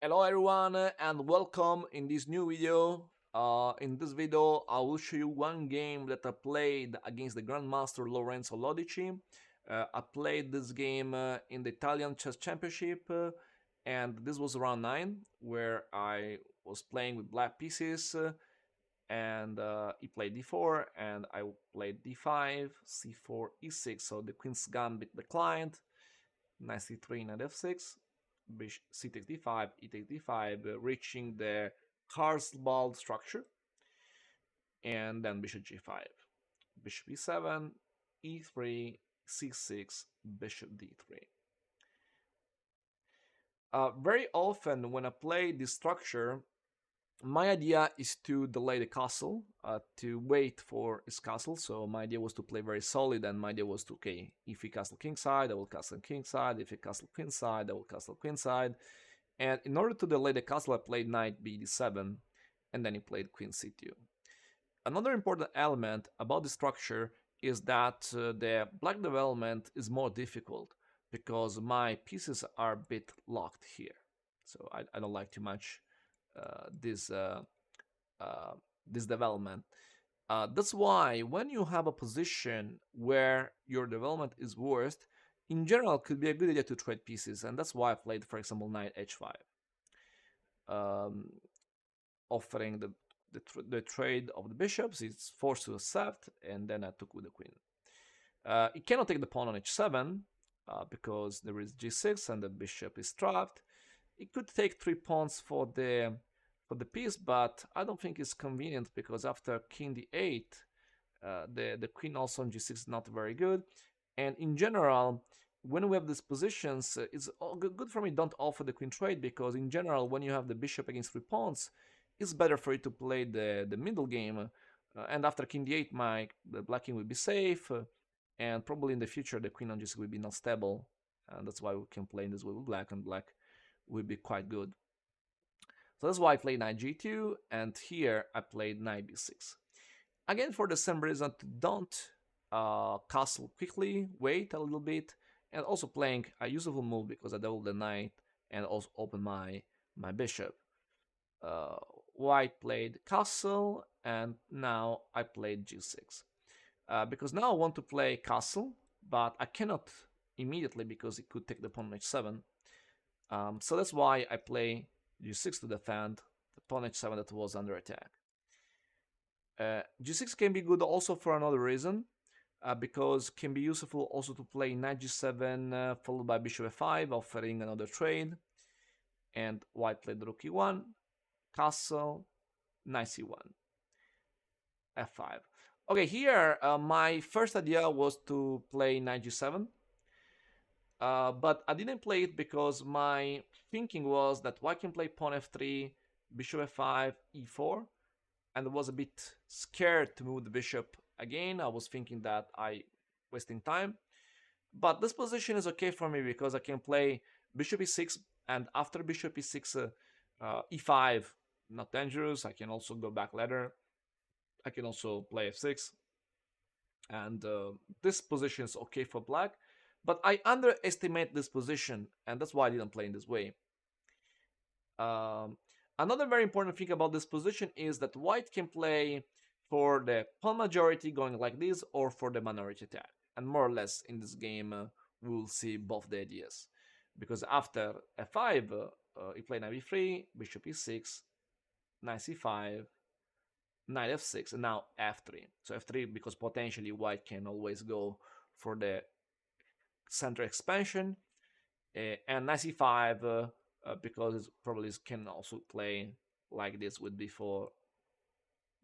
Hello everyone and welcome in this new video. In this video I will show you one game that I played against the Grandmaster Lorenzo Lodici. I played this game in the Italian Chess Championship and this was round 9 where I was playing with black pieces and he played d4 and I played d5, c4, e6, so the Queen's Gambit declined, knight c3, knight f6, bishop c takes d5, e takes d5, reaching the Carlsbad structure, and then bishop g5, bishop e7, e3, c6, bishop d3. Very often when I play this structure, my idea is to delay the castle, to wait for his castle. So my idea was to play very solid, and my idea was to, okay, if he castle kingside, I will castle kingside. If he castle queenside, I will castle queenside. And in order to delay the castle, I played knight b7, and then he played queen c2. Another important element about the structure is that the black development is more difficult because my pieces are a bit locked here. So I don't like too much this this development. That's why when you have a position where your development is worst, in general, it could be a good idea to trade pieces, and that's why I played, for example, knight h5, offering the trade of the bishops. It's forced to accept, and then I took with the queen. It cannot take the pawn on h7 because there is g6 and the bishop is trapped. It could take 3 pawns for the piece, but I don't think it's convenient because after king d8, the queen also on g6 is not very good. And in general, when we have these positions, it's good for me don't offer the queen trade because in general, when you have the bishop against 3 pawns, it's better for you to play the middle game. And after king d8, the black king will be safe, and probably in the future the queen on g6 will be not stable, and that's why we can play in this way with black, and black will be quite good. So that's why I played knight g2, and here I played knight b6. Again, for the same reason, don't castle quickly, wait a little bit, and also playing a useful move because I doubled the knight and also open my bishop. White played castle, and now I played g6. Because now I want to play castle, but I cannot immediately because it could take the pawn on h7. So that's why I play g6 to defend the pawn h7 that was under attack. G6 can be good also for another reason, because can be useful also to play knight g7 followed by bishop f5, offering another trade. And white played rook e1, castle, knight c1, f5. Okay, here my first idea was to play knight g7, but I didn't play it because my thinking was that white can play pawn f3, bishop f5, e4, and I was a bit scared to move the bishop again. I was thinking that I wasting time, but this position is okay for me because I can play bishop e6, and after bishop e6, e5, not dangerous. I can also go back ladder. I can also play f6, and this position is okay for black, but I underestimate this position, and that's why I didn't play in this way. Another very important thing about this position is that white can play for the pawn majority going like this or for the minority attack, and more or less in this game we will see both the ideas, because after f5 he played knight b3, bishop e6, knight c5, knight f6, and now f3. So f3 because potentially white can always go for the center expansion, and knight c5 because it probably can also play like this with b4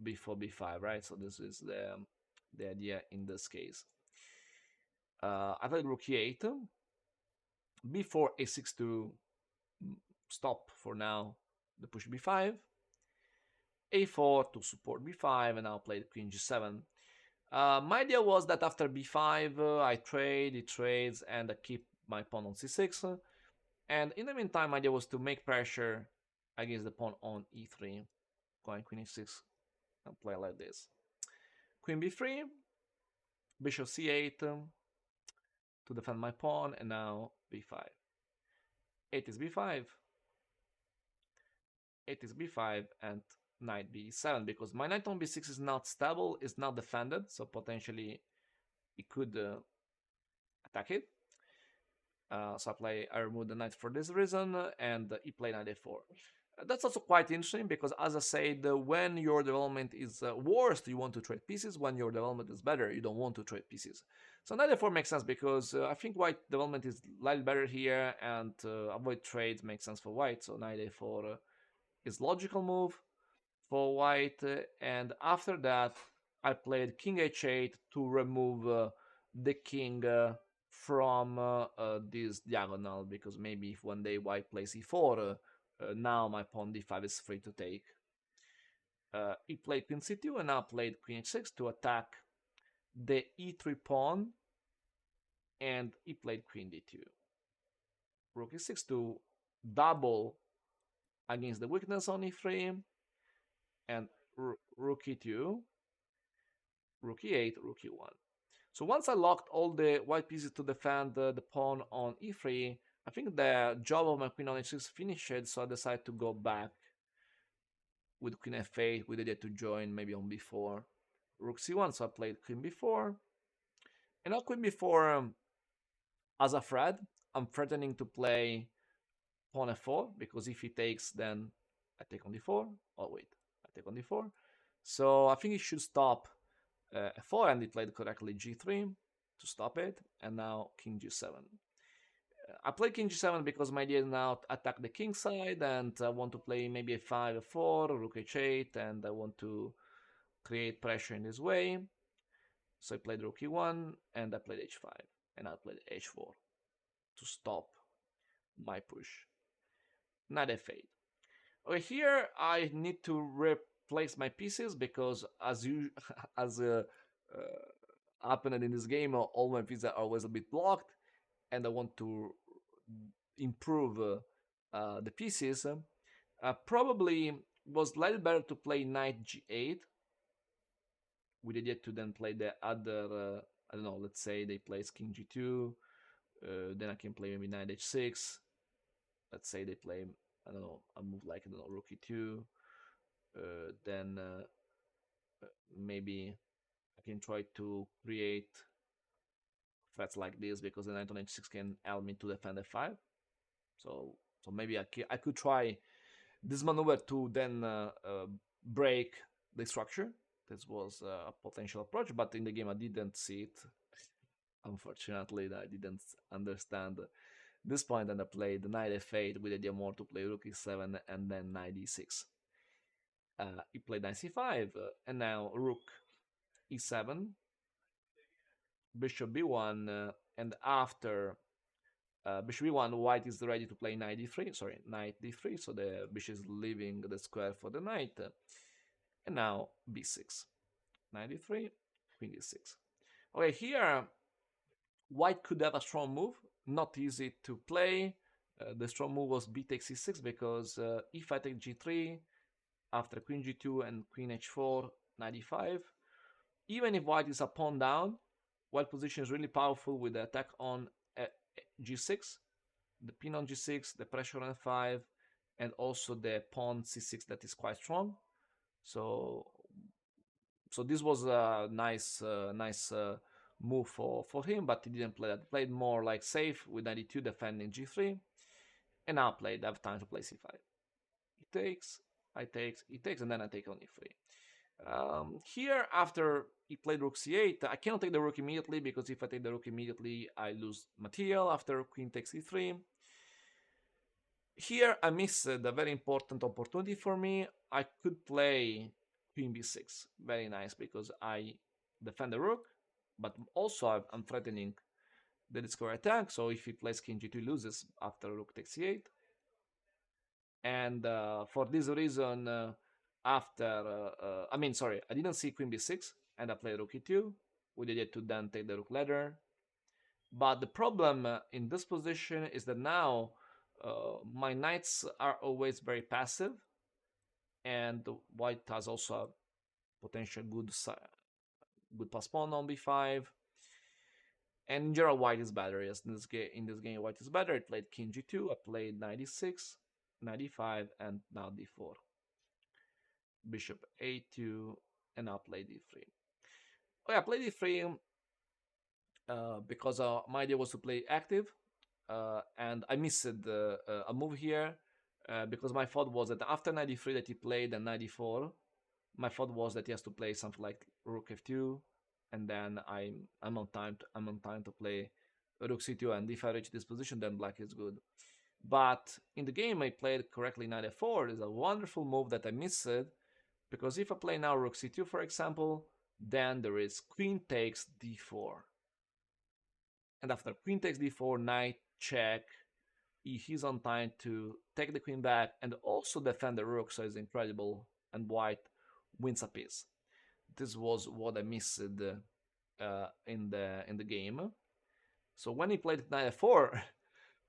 b5, right? So this is the idea in this case. I played rook e8, b4 a6 to stop for now the push b5, a4 to support b5, and now played queen g7. My idea was that after b5 I trade, he trades, and I keep my pawn on c6. And in the meantime, my idea was to make pressure against the pawn on e3, going queen e6 and play like this. Queen b3, bishop c8 to defend my pawn, and now b5. 8 is b5, 8 is b5, and knight b7, because my knight on b6 is not stable, is not defended, so potentially it could attack it. So I remove the knight for this reason, and he played knight a4. That's also quite interesting because, as I said, when your development is worst, you want to trade pieces. When your development is better, you don't want to trade pieces. So knight a4 makes sense because I think white development is slightly better here, and avoid trades makes sense for white. So knight a4 is logical move for white, and after that, I played king h8 to remove the king from this diagonal, because maybe if one day white plays e4, now my pawn d5 is free to take. He played queen c2 and now played queen h6 to attack the e3 pawn, and he played queen d2. Rook e6 to double against the weakness on e3, and rook e2, rook e8, rook e1. So once I locked all the white pieces to defend the pawn on e3, I think the job of my queen on h6 finished, so I decided to go back with queen f8 with the idea to join maybe on b4. Rook c1, so I played queen b4. And now queen b4 as a threat. I'm threatening to play pawn f4, because if he takes, then I take on d4. Oh wait, I take on d4. So I think he should stop f4, and he played correctly g3 to stop it, and now king g7. I play king g7 because my idea is now to attack the king side, and I want to play maybe a5, a4, rook h8, and I want to create pressure in this way. So I played rook e1, and I played h5, and I played h4 to stop my push. Knight f8. Okay, here I need to replace my pieces, because as happened in this game, all my pieces are always a bit blocked, and I want to improve the pieces. Probably was slightly better to play knight g8 with the idea to then play the other, I don't know, let's say they play king g2, then I can play maybe knight h6. Let's say they play, I don't know, a move like, I don't know, rook e2, then maybe I can try to create threats like this, because the knight on h6 can help me to defend f5. So maybe I could try this maneuver to then break the structure. This was a potential approach, but in the game I didn't see it. Unfortunately, I didn't understand this point, and I played the knight f8 with the idea more to play rook e7 and then knight e6. He played knight c5, and now rook e7, bishop b1, and after bishop b1, white is ready to play knight d3, sorry, knight d3, so the bishop is leaving the square for the knight, and now b6, knight d3, queen d6. Okay, here white could have a strong move, not easy to play. The strong move was b takes e6, because if I take g3, after queen g2 and queen h4, knight e5, even if white is a pawn down, white position is really powerful with the attack on g6, the pin on g6, the pressure on f5, and also the pawn c6 that is quite strong. So this was a nice move for him, but he didn't play that. He played more like safe with knight e2 defending g3, and now I have time to play c5. He takes, I takes, he takes, and then I take on e3. Here, after he played rook c8, I cannot take the rook immediately, because if I take the rook immediately, I lose material after queen takes e3. Here, I missed a very important opportunity for me. I could play queen b6. Very nice, because I defend the rook, but also I'm threatening the discovery attack. So if he plays king g2, he loses after rook takes c8. And for this reason, I didn't see queen b6, and I played rook e2 with the idea to then take the rook ladder. But the problem in this position is that now my knights are always very passive, and white has also a potential good pass pawn on b5. And in general, white is better. Yes, in this game, white is better. I played king g2, I played knight e6, knight e5, and now d4. Bishop a2, and now play d3. Oh yeah, play d3 because my idea was to play active, and I missed a move here because my thought was that after knight d3 that he played and knight d4, my thought was that he has to play something like rook f2, and then I'm on time to play rook c2, and if I reach this position, then black is good. But in the game, I played correctly knight f4. It's a wonderful move that I missed, because if I play now rook c2, for example, then there is queen takes d4. And after queen takes d4, knight check, he's on time to take the queen back and also defend the rook, so it's incredible, and white wins a piece. This was what I missed in the game. So when he played knight f4,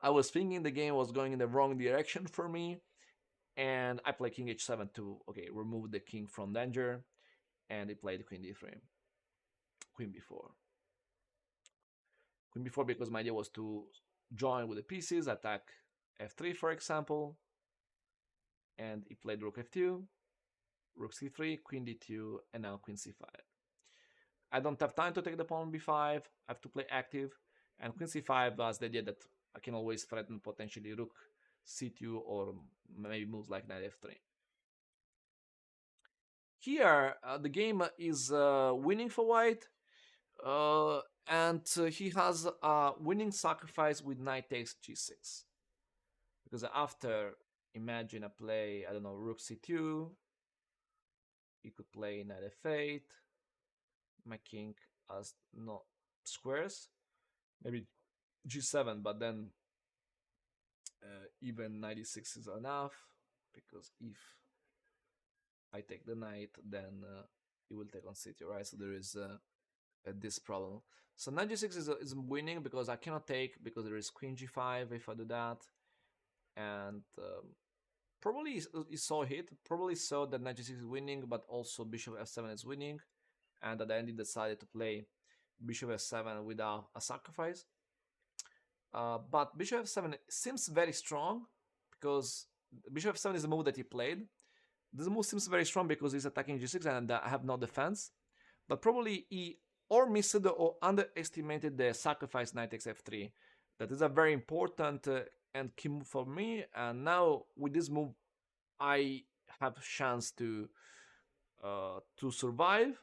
I was thinking the game was going in the wrong direction for me, and I played king h7 to remove the king from danger, and he played queen d3, queen b4. Queen b4 because my idea was to join with the pieces, attack f3 for example, and he played rook f2, rook c3, queen d2, and now queen c5. I don't have time to take the pawn b5, I have to play active, and queen c5 was the idea that I can always threaten potentially rook c2 or maybe moves like knight f3. Here, the game is winning for white, and he has a winning sacrifice with knight takes g6. Because after, imagine a play, I don't know, rook c2, he could play knight f8, my king has no squares, maybe g7, but then even knight e6 is enough, because if I take the knight, then he will take on c2, right? So there is this problem. So knight g6 is winning because I cannot take, because there is queen g5 if I do that, and probably he saw hit, probably saw that knight g6 is winning, but also bishop f7 is winning, and at the end he decided to play bishop f7 without a sacrifice. But bishop f7 seems very strong, because bishop f7 is the move that he played. This move seems very strong because he's attacking g6 and I have no defense, but probably he or missed or underestimated the sacrifice knight takes f3. That is a very important and key move for me, and now with this move I have chance to survive,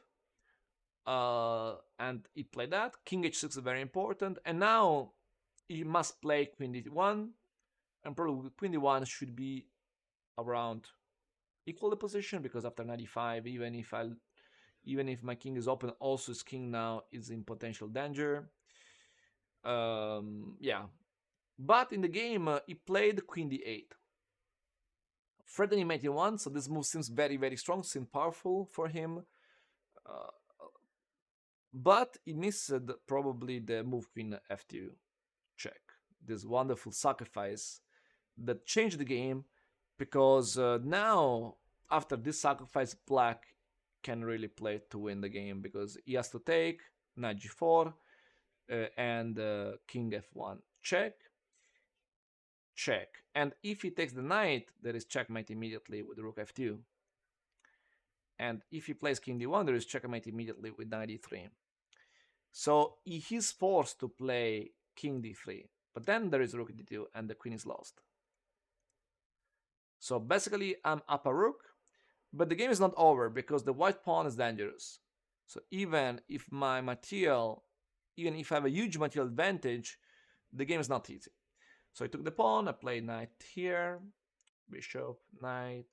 and he played that. King h6 is very important, and now he must play queen d1, and probably queen d1 should be around equal the position, because after 95, even if my king is open, also his king now is in potential danger. Yeah, but in the game he played queen d8, threatening mate e1, so this move seems very, very strong, seems powerful for him, but he missed probably the move queen f2 check, this wonderful sacrifice that changed the game, because now after this sacrifice black can really play to win the game, because he has to take knight g4 and king f1 check, and if he takes the knight, there is checkmate immediately with rook f2, and if he plays king d1, there is checkmate immediately with knight e3. So he is forced to play king d3, but then there is rook d2 and the queen is lost. So basically I'm up a rook, but the game is not over because the white pawn is dangerous. So even if I have a huge material advantage, the game is not easy. So I took the pawn, I played knight here, bishop, knight.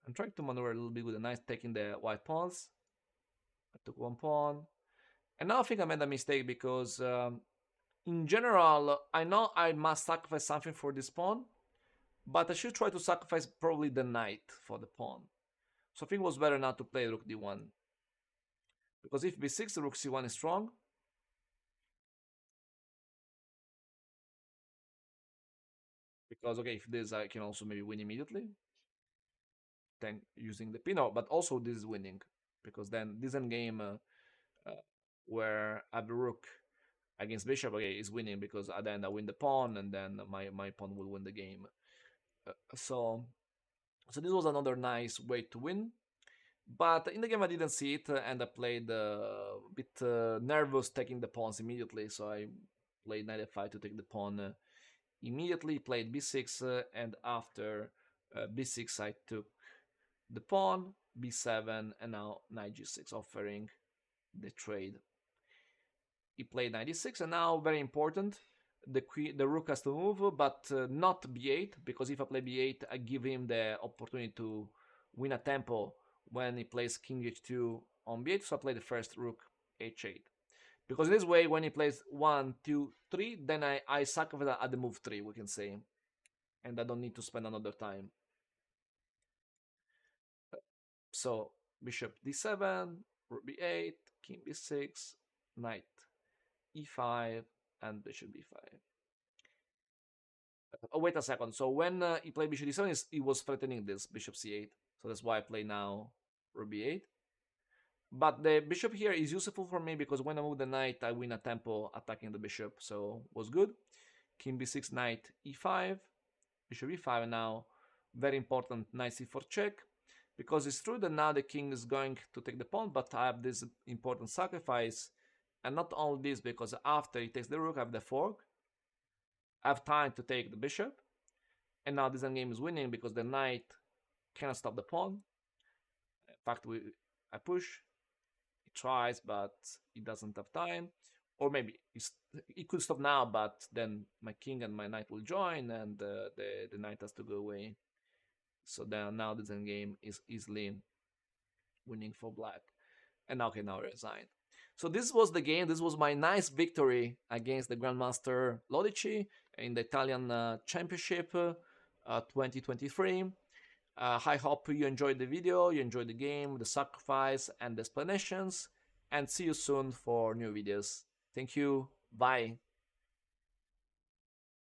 I'm trying to maneuver a little bit with the knight taking the white pawns. I took one pawn. And now I think I made a mistake, because in general, I know I must sacrifice something for this pawn, but I should try to sacrifice probably the knight for the pawn. So I think it was better not to play rook d1, because if b6, rook c1 is strong. Because if this, I can also maybe win immediately, then using the pin, but also this is winning, because then this endgame where I have a rook against bishop is winning, because at the end I win the pawn, and then my pawn will win the game. So this was another nice way to win. But in the game I didn't see it, and I played a bit nervous taking the pawns immediately. So I played knight f5 to take the pawn immediately, played b6, and after b6 I took the pawn, b7, and now knight g6, offering the trade. He played knight d6, and now very important, the rook has to move, but not b8, because if I play b8, I give him the opportunity to win a tempo when he plays king h2 on b8. So I play the first rook h8. Because in this way, when he plays 1, 2, 3, then I sacrifice at the move 3, we can say. And I don't need to spend another time. So bishop d7, rook b8, king b6, knight e5, and bishop b5. Oh, wait a second. So when he played bishop d7, he was threatening this bishop c8. So that's why I play now rook b8. But the bishop here is useful for me because when I move the knight, I win a tempo attacking the bishop. So was good. King b6, knight e5, bishop e5, and now very important knight c4 check. Because it's true that now the king is going to take the pawn, but I have this important sacrifice. And not only this, because after he takes the rook, I have the fork. I have time to take the bishop. And now this endgame is winning because the knight cannot stop the pawn. In fact, I push. He tries, but he doesn't have time. Or maybe he could stop now, but then my king and my knight will join, and the knight has to go away. So then now this endgame is easily winning for black. And okay, now I resign. So this was the game. This was my nice victory against the Grandmaster Lodici in the Italian Championship 2023. I hope you enjoyed the video, you enjoyed the game, the sacrifice, and the explanations. And see you soon for new videos. Thank you. Bye.